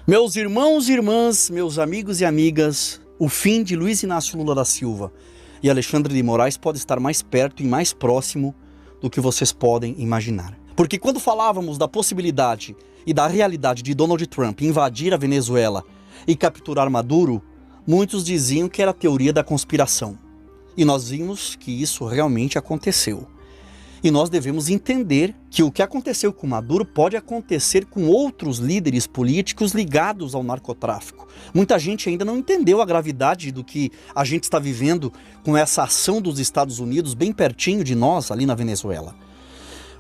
Meus irmãos e irmãs, meus amigos e amigas, o fim de Luiz Inácio Lula da Silva e Alexandre de Moraes pode estar mais perto e mais próximo do que vocês podem imaginar. Porque quando falávamos da possibilidade e da realidade de Donald Trump invadir a Venezuela e capturar Maduro, muitos diziam que era teoria da conspiração. E nós vimos que isso realmente aconteceu. E nós devemos entender que o que aconteceu com Maduro pode acontecer com outros líderes políticos ligados ao narcotráfico. Muita gente ainda não entendeu a gravidade do que a gente está vivendo com essa ação dos Estados Unidos bem pertinho de nós, ali na Venezuela.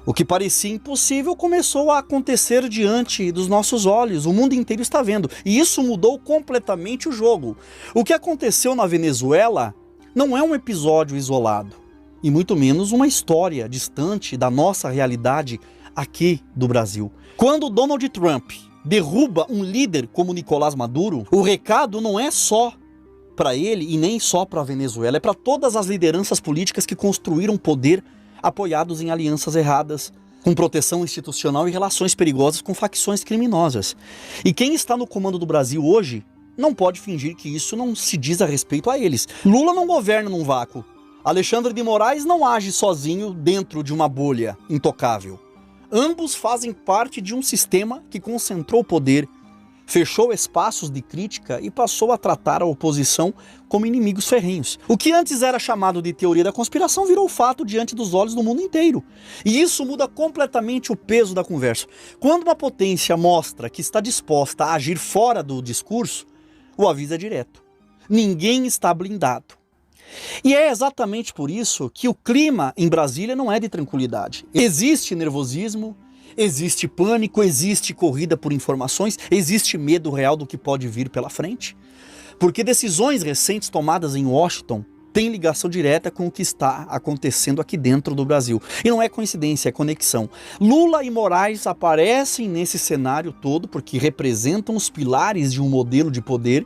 O que parecia impossível começou a acontecer diante dos nossos olhos. O mundo inteiro está vendo. E isso mudou completamente o jogo. O que aconteceu na Venezuela não é um episódio isolado. E muito menos uma história distante da nossa realidade aqui do Brasil. Quando Donald Trump derruba um líder como Nicolás Maduro, o recado não é só para ele e nem só para a Venezuela, é para todas as lideranças políticas que construíram poder apoiados em alianças erradas, com proteção institucional e relações perigosas com facções criminosas. E quem está no comando do Brasil hoje não pode fingir que isso não se diz a respeito a eles. Lula não governa num vácuo. Alexandre de Moraes não age sozinho dentro de uma bolha intocável. Ambos fazem parte de um sistema que concentrou o poder, fechou espaços de crítica e passou a tratar a oposição como inimigos ferrenhos. O que antes era chamado de teoria da conspiração virou fato diante dos olhos do mundo inteiro. E isso muda completamente o peso da conversa. Quando uma potência mostra que está disposta a agir fora do discurso, o aviso é direto. Ninguém está blindado. E é exatamente por isso que o clima em Brasília não é de tranquilidade. Existe nervosismo, existe pânico, existe corrida por informações, existe medo real do que pode vir pela frente. Porque decisões recentes tomadas em Washington têm ligação direta com o que está acontecendo aqui dentro do Brasil. E não é coincidência, é conexão. Lula e Moraes aparecem nesse cenário todo porque representam os pilares de um modelo de poder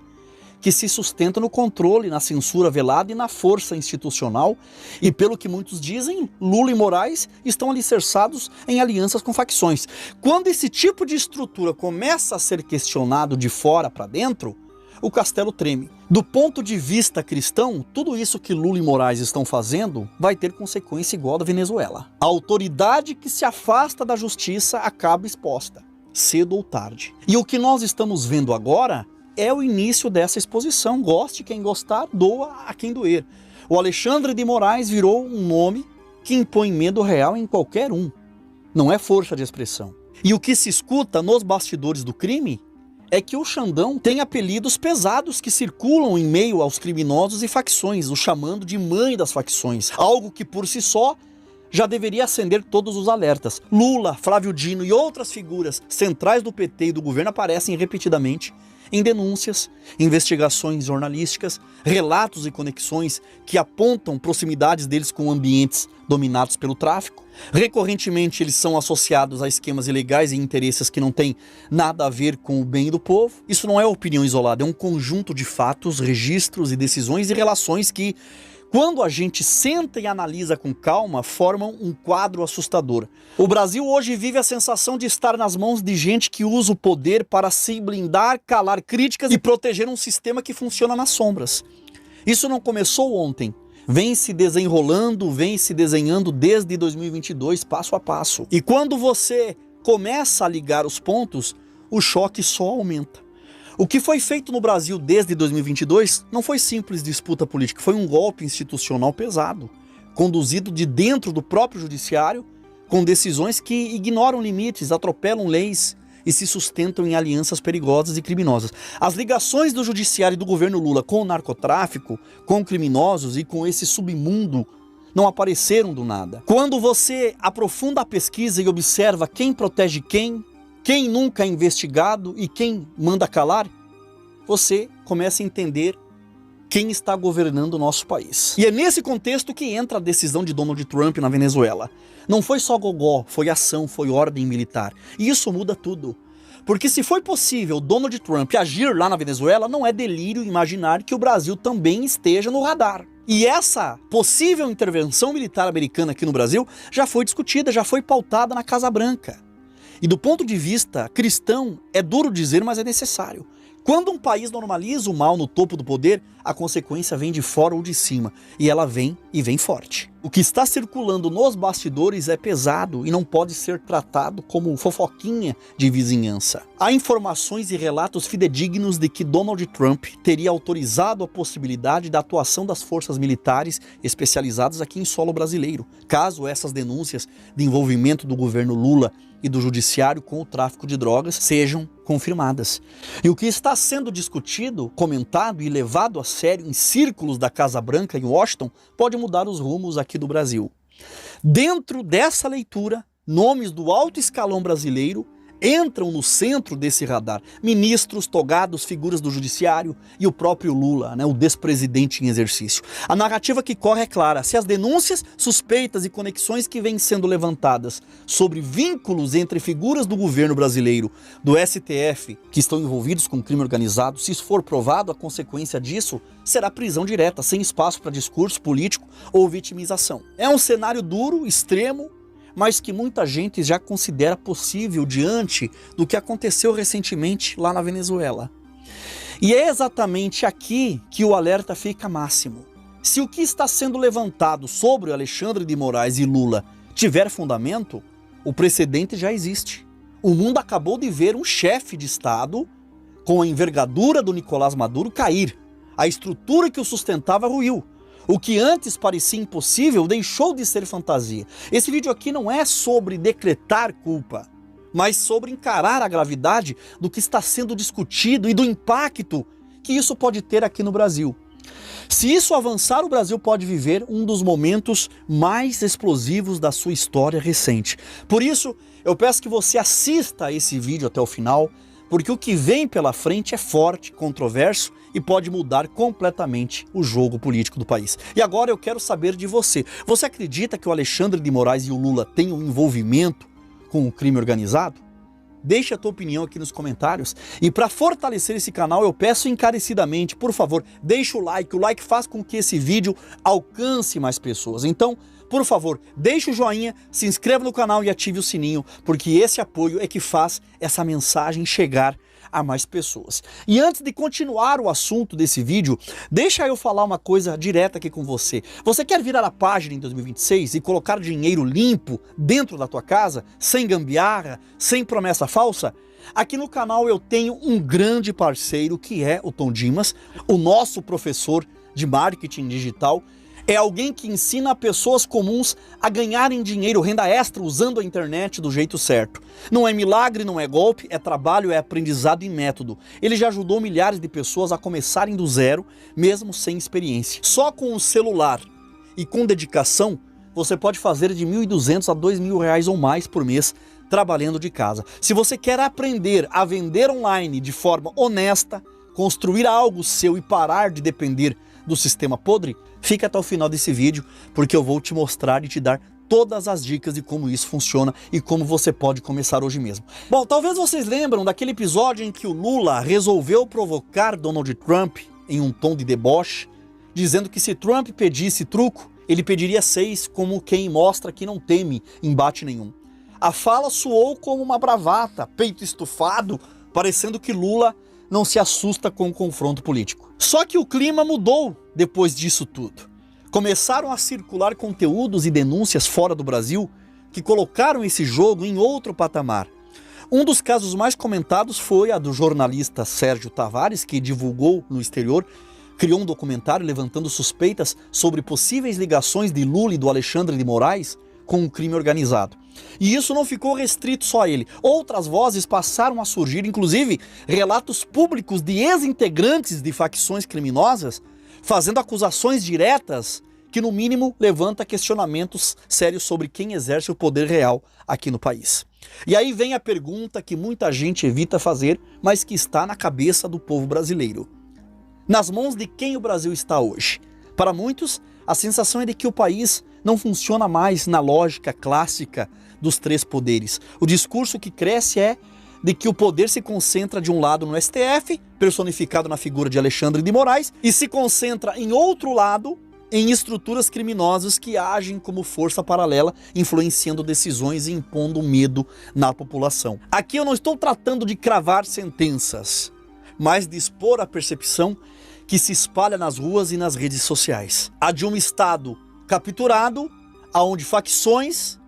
que se sustenta no controle, na censura velada e na força institucional. E pelo que muitos dizem, Lula e Moraes estão alicerçados em alianças com facções. Quando esse tipo de estrutura começa a ser questionado de fora para dentro, o castelo treme. Do ponto de vista cristão, tudo isso que Lula e Moraes estão fazendo vai ter consequência igual da Venezuela. A autoridade que se afasta da justiça acaba exposta, cedo ou tarde. E o que nós estamos vendo agora é o início dessa exposição. Goste quem gostar, doa a quem doer. O Alexandre de Moraes virou um nome que impõe medo real em qualquer um. Não é força de expressão. E o que se escuta nos bastidores do crime é que o Xandão tem apelidos pesados que circulam em meio aos criminosos e facções, o chamando de mãe das facções. Algo que por si só já deveria acender todos os alertas. Lula, Flávio Dino e outras figuras centrais do PT e do governo aparecem repetidamente em denúncias, investigações jornalísticas, relatos e conexões que apontam proximidades deles com ambientes dominados pelo tráfico. Recorrentemente eles são associados a esquemas ilegais e interesses que não têm nada a ver com o bem do povo. Isso não é opinião isolada, é um conjunto de fatos, registros e decisões e relações que, quando a gente senta e analisa com calma, formam um quadro assustador. O Brasil hoje vive a sensação de estar nas mãos de gente que usa o poder para se blindar, calar críticas e proteger um sistema que funciona nas sombras. Isso não começou ontem. Vem se desenrolando, vem se desenhando desde 2022, passo a passo. E quando você começa a ligar os pontos, o choque só aumenta. O que foi feito no Brasil desde 2022 não foi simples disputa política, foi um golpe institucional pesado, conduzido de dentro do próprio judiciário, com decisões que ignoram limites, atropelam leis e se sustentam em alianças perigosas e criminosas. As ligações do judiciário e do governo Lula com o narcotráfico, com criminosos e com esse submundo não apareceram do nada. Quando você aprofunda a pesquisa e observa quem protege quem nunca é investigado e quem manda calar, você começa a entender quem está governando o nosso país. E é nesse contexto que entra a decisão de Donald Trump na Venezuela. Não foi só gogó, foi ação, foi ordem militar. E isso muda tudo. Porque se foi possível Donald Trump agir lá na Venezuela, não é delírio imaginar que o Brasil também esteja no radar. E essa possível intervenção militar americana aqui no Brasil já foi discutida, já foi pautada na Casa Branca. E do ponto de vista cristão, é duro dizer, mas é necessário. Quando um país normaliza o mal no topo do poder, a consequência vem de fora ou de cima, e ela vem e vem forte. O que está circulando nos bastidores é pesado e não pode ser tratado como fofoquinha de vizinhança. Há informações e relatos fidedignos de que Donald Trump teria autorizado a possibilidade da atuação das forças militares especializadas aqui em solo brasileiro, caso essas denúncias de envolvimento do governo Lula e do judiciário com o tráfico de drogas sejam confirmadas. E o que está sendo discutido, comentado e levado a sério em círculos da Casa Branca em Washington pode mudar os rumos aqui do Brasil. Dentro dessa leitura, nomes do alto escalão brasileiro entram no centro desse radar. Ministros, togados, figuras do judiciário e o próprio Lula, o despresidente em exercício. A narrativa que corre é clara. Se as denúncias, suspeitas e conexões que vêm sendo levantadas sobre vínculos entre figuras do governo brasileiro, do STF, que estão envolvidos com crime organizado, se isso for provado, a consequência disso será prisão direta, sem espaço para discurso político ou vitimização. É um cenário duro, extremo, mas que muita gente já considera possível diante do que aconteceu recentemente lá na Venezuela. E é exatamente aqui que o alerta fica máximo. Se o que está sendo levantado sobre Alexandre de Moraes e Lula tiver fundamento, o precedente já existe. O mundo acabou de ver um chefe de Estado com a envergadura do Nicolás Maduro cair. A estrutura que o sustentava ruiu. O que antes parecia impossível deixou de ser fantasia. Esse vídeo aqui não é sobre decretar culpa, mas sobre encarar a gravidade do que está sendo discutido e do impacto que isso pode ter aqui no Brasil. Se isso avançar, o Brasil pode viver um dos momentos mais explosivos da sua história recente. Por isso, eu peço que você assista a esse vídeo até o final, porque o que vem pela frente é forte, controverso e pode mudar completamente o jogo político do país. E agora eu quero saber de você. Você acredita que o Alexandre de Moraes e o Lula têm um envolvimento com o crime organizado? Deixe a tua opinião aqui nos comentários. E para fortalecer esse canal, eu peço encarecidamente, por favor, deixa o like. O like faz com que esse vídeo alcance mais pessoas. Então, por favor, deixe o joinha, se inscreva no canal e ative o sininho, porque esse apoio é que faz essa mensagem chegar a mais pessoas. E antes de continuar o assunto desse vídeo, deixa eu falar uma coisa direta aqui com você. Você quer virar a página em 2026 e colocar dinheiro limpo dentro da tua casa, sem gambiarra, sem promessa falsa? Aqui no canal eu tenho um grande parceiro que é o Tom Dimas, o nosso professor de marketing digital. É alguém que ensina pessoas comuns a ganharem dinheiro, renda extra, usando a internet do jeito certo. Não é milagre, não é golpe, é trabalho, é aprendizado e método. Ele já ajudou milhares de pessoas a começarem do zero, mesmo sem experiência. Só com o celular e com dedicação, você pode fazer de R$ 1.200 a R$ 2.000 ou mais por mês, trabalhando de casa. Se você quer aprender a vender online de forma honesta, construir algo seu e parar de depender do sistema podre, fica até o final desse vídeo, porque eu vou te mostrar e te dar todas as dicas de como isso funciona e como você pode começar hoje mesmo. Bom, talvez vocês lembram daquele episódio em que o Lula resolveu provocar Donald Trump em um tom de deboche, dizendo que se Trump pedisse truco, ele pediria 6, como quem mostra que não teme embate nenhum. A fala soou como uma bravata, peito estufado, parecendo que Lula não se assusta com o confronto político. Só que o clima mudou depois disso tudo. Começaram a circular conteúdos e denúncias fora do Brasil que colocaram esse jogo em outro patamar. Um dos casos mais comentados foi a do jornalista Sérgio Tavares, que divulgou no exterior, criou um documentário levantando suspeitas sobre possíveis ligações de Lula e do Alexandre de Moraes com o crime organizado. E isso não ficou restrito só a ele. Outras vozes passaram a surgir, inclusive relatos públicos de ex-integrantes de facções criminosas, fazendo acusações diretas que, no mínimo, levanta questionamentos sérios sobre quem exerce o poder real aqui no país. E aí vem a pergunta que muita gente evita fazer, mas que está na cabeça do povo brasileiro. Nas mãos de quem o Brasil está hoje? Para muitos, a sensação é de que o país não funciona mais na lógica clássica dos 3 poderes. O discurso que cresce é de que o poder se concentra de um lado no STF, personificado na figura de Alexandre de Moraes, e se concentra em outro lado, em estruturas criminosas que agem como força paralela, influenciando decisões e impondo medo na população. Aqui eu não estou tratando de cravar sentenças, mas de expor a percepção que se espalha nas ruas e nas redes sociais. A de um Estado capturado, aonde facções,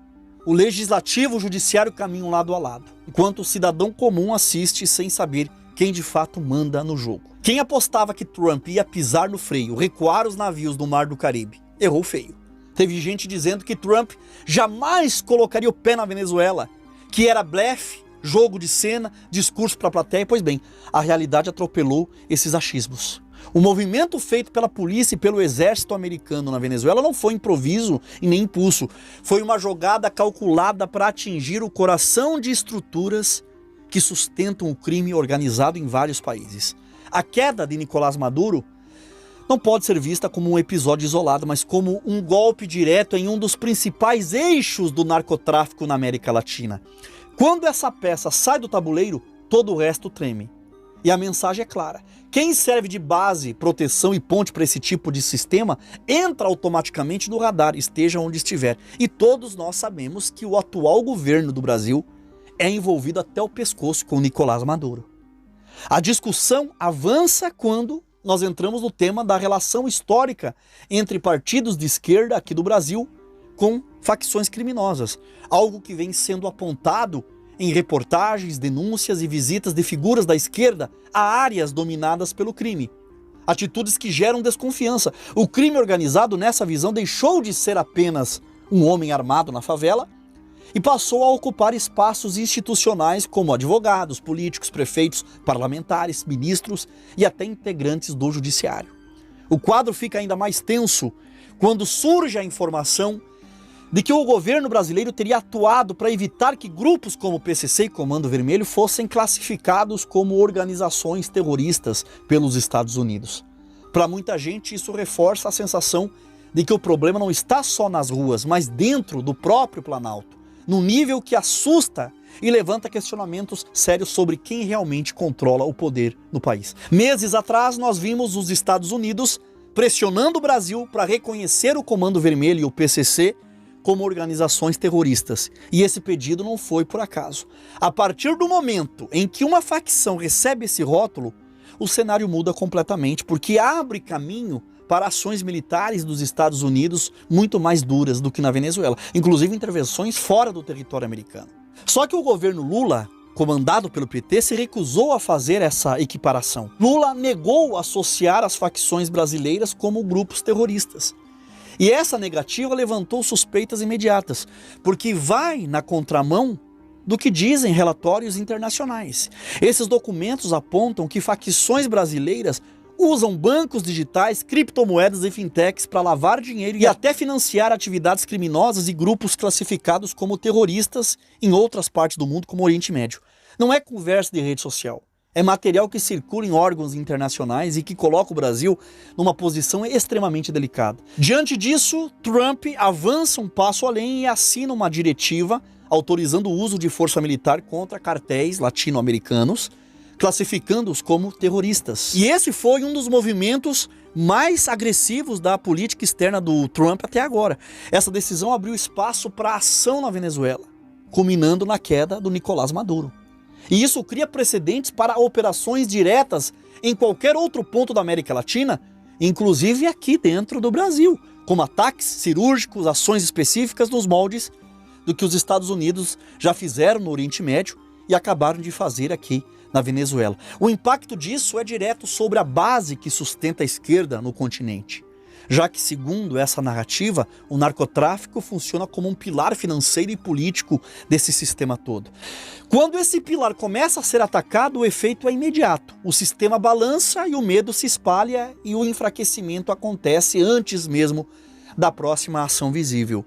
o legislativo e o judiciário caminham lado a lado, enquanto o cidadão comum assiste sem saber quem de fato manda no jogo. Quem apostava que Trump ia pisar no freio, recuar os navios do Mar do Caribe, errou feio. Teve gente dizendo que Trump jamais colocaria o pé na Venezuela, que era blefe, jogo de cena, discurso para a plateia. Pois bem, a realidade atropelou esses achismos. O movimento feito pela polícia e pelo exército americano na Venezuela não foi improviso e nem impulso. Foi uma jogada calculada para atingir o coração de estruturas que sustentam o crime organizado em vários países. A queda de Nicolás Maduro não pode ser vista como um episódio isolado, mas como um golpe direto em um dos principais eixos do narcotráfico na América Latina. Quando essa peça sai do tabuleiro, todo o resto treme. E a mensagem é clara. Quem serve de base, proteção e ponte para esse tipo de sistema, entra automaticamente no radar, esteja onde estiver. E todos nós sabemos que o atual governo do Brasil é envolvido até o pescoço com Nicolás Maduro. A discussão avança quando nós entramos no tema da relação histórica entre partidos de esquerda aqui do Brasil com facções criminosas. Algo que vem sendo apontado em reportagens, denúncias e visitas de figuras da esquerda a áreas dominadas pelo crime. Atitudes que geram desconfiança. O crime organizado, nessa visão, deixou de ser apenas um homem armado na favela e passou a ocupar espaços institucionais como advogados, políticos, prefeitos, parlamentares, ministros e até integrantes do judiciário. O quadro fica ainda mais tenso quando surge a informação de que o governo brasileiro teria atuado para evitar que grupos como o PCC e Comando Vermelho fossem classificados como organizações terroristas pelos Estados Unidos. Para muita gente, isso reforça a sensação de que o problema não está só nas ruas, mas dentro do próprio Planalto, num nível que assusta e levanta questionamentos sérios sobre quem realmente controla o poder no país. Meses atrás, nós vimos os Estados Unidos pressionando o Brasil para reconhecer o Comando Vermelho e o PCC como organizações terroristas. E esse pedido não foi por acaso. A partir do momento em que uma facção recebe esse rótulo, o cenário muda completamente, porque abre caminho para ações militares dos Estados Unidos muito mais duras do que na Venezuela, inclusive intervenções fora do território americano. Só que o governo Lula, comandado pelo PT, se recusou a fazer essa equiparação. Lula negou associar as facções brasileiras como grupos terroristas. E essa negativa levantou suspeitas imediatas, porque vai na contramão do que dizem relatórios internacionais. Esses documentos apontam que facções brasileiras usam bancos digitais, criptomoedas e fintechs para lavar dinheiro e até financiar atividades criminosas e grupos classificados como terroristas em outras partes do mundo, como o Oriente Médio. Não é conversa de rede social. É material que circula em órgãos internacionais e que coloca o Brasil numa posição extremamente delicada. Diante disso, Trump avança um passo além e assina uma diretiva autorizando o uso de força militar contra cartéis latino-americanos, classificando-os como terroristas. E esse foi um dos movimentos mais agressivos da política externa do Trump até agora. Essa decisão abriu espaço para ação na Venezuela, culminando na queda do Nicolás Maduro. E isso cria precedentes para operações diretas em qualquer outro ponto da América Latina, inclusive aqui dentro do Brasil, como ataques cirúrgicos, ações específicas nos moldes do que os Estados Unidos já fizeram no Oriente Médio e acabaram de fazer aqui na Venezuela. O impacto disso é direto sobre a base que sustenta a esquerda no continente, já que, segundo essa narrativa, o narcotráfico funciona como um pilar financeiro e político desse sistema todo. Quando esse pilar começa a ser atacado, o efeito é imediato. O sistema balança e o medo se espalha e o enfraquecimento acontece antes mesmo da próxima ação visível.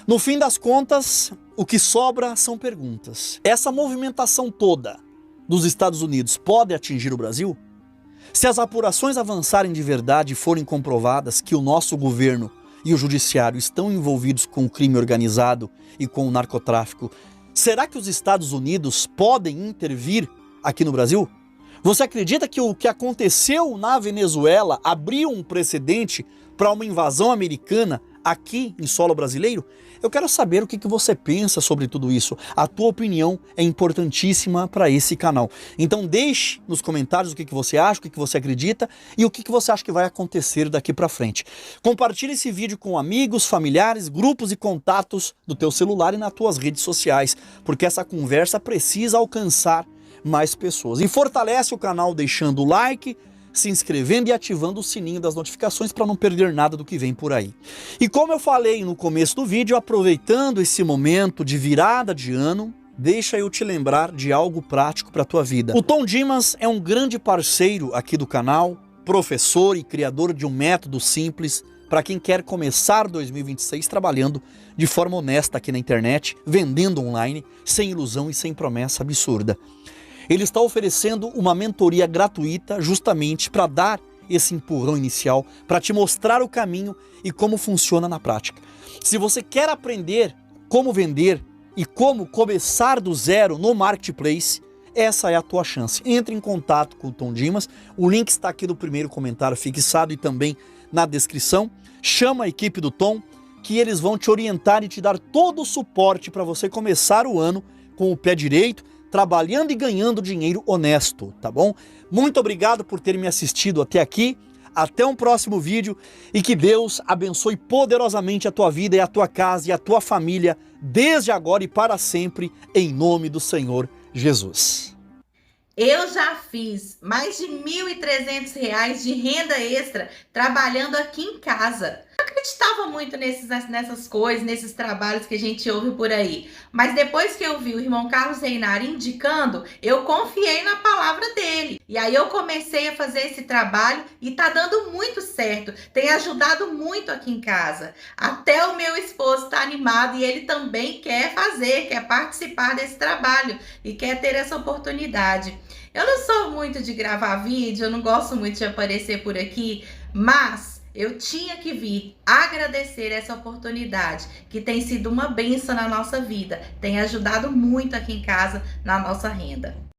No fim das contas, o que sobra são perguntas. Essa movimentação toda dos Estados Unidos pode atingir o Brasil? Se as apurações avançarem de verdade e forem comprovadas que o nosso governo e o judiciário estão envolvidos com o crime organizado e com o narcotráfico, será que os Estados Unidos podem intervir aqui no Brasil? Você acredita que o que aconteceu na Venezuela abriu um precedente para uma invasão americana aqui em solo brasileiro? Eu quero saber o que você pensa sobre tudo isso. A tua opinião é importantíssima para esse canal. Então deixe nos comentários o que você acha, o que você acredita e o que você acha que vai acontecer daqui para frente. Compartilhe esse vídeo com amigos, familiares, grupos e contatos do teu celular e nas tuas redes sociais, porque essa conversa precisa alcançar mais pessoas. E fortalece o canal deixando o like, se inscrevendo e ativando o sininho das notificações para não perder nada do que vem por aí. E como eu falei no começo do vídeo, aproveitando esse momento de virada de ano, deixa eu te lembrar de algo prático para a tua vida. O Tom Dimas é um grande parceiro aqui do canal, professor e criador de um método simples para quem quer começar 2026 trabalhando de forma honesta aqui na internet, vendendo online, sem ilusão e sem promessa absurda. Ele está oferecendo uma mentoria gratuita justamente para dar esse empurrão inicial, para te mostrar o caminho e como funciona na prática. Se você quer aprender como vender e como começar do zero no Marketplace, essa é a tua chance. Entre em contato com o Tom Dimas, o link está aqui no primeiro comentário fixado e também na descrição. Chama a equipe do Tom, que eles vão te orientar e te dar todo o suporte para você começar o ano com o pé direito, trabalhando e ganhando dinheiro honesto, tá bom? Muito obrigado por ter me assistido até aqui. Até um próximo vídeo e que Deus abençoe poderosamente a tua vida e a tua casa e a tua família desde agora e para sempre, em nome do Senhor Jesus. Eu já fiz mais de R$ 1.300 de renda extra trabalhando aqui em casa. Eu acreditava muito nessas coisas, nesses trabalhos que a gente ouve por aí. Mas depois que eu vi o irmão Carlos Reinari indicando, eu confiei na palavra dele. E aí eu comecei a fazer esse trabalho e tá dando muito certo. Tem ajudado muito aqui em casa. Até o meu esposo tá animado e ele também quer fazer, quer participar desse trabalho e quer ter essa oportunidade. Eu não sou muito de gravar vídeo, eu não gosto muito de aparecer por aqui, mas eu tinha que vir agradecer essa oportunidade, que tem sido uma bênção na nossa vida, tem ajudado muito aqui em casa na nossa renda.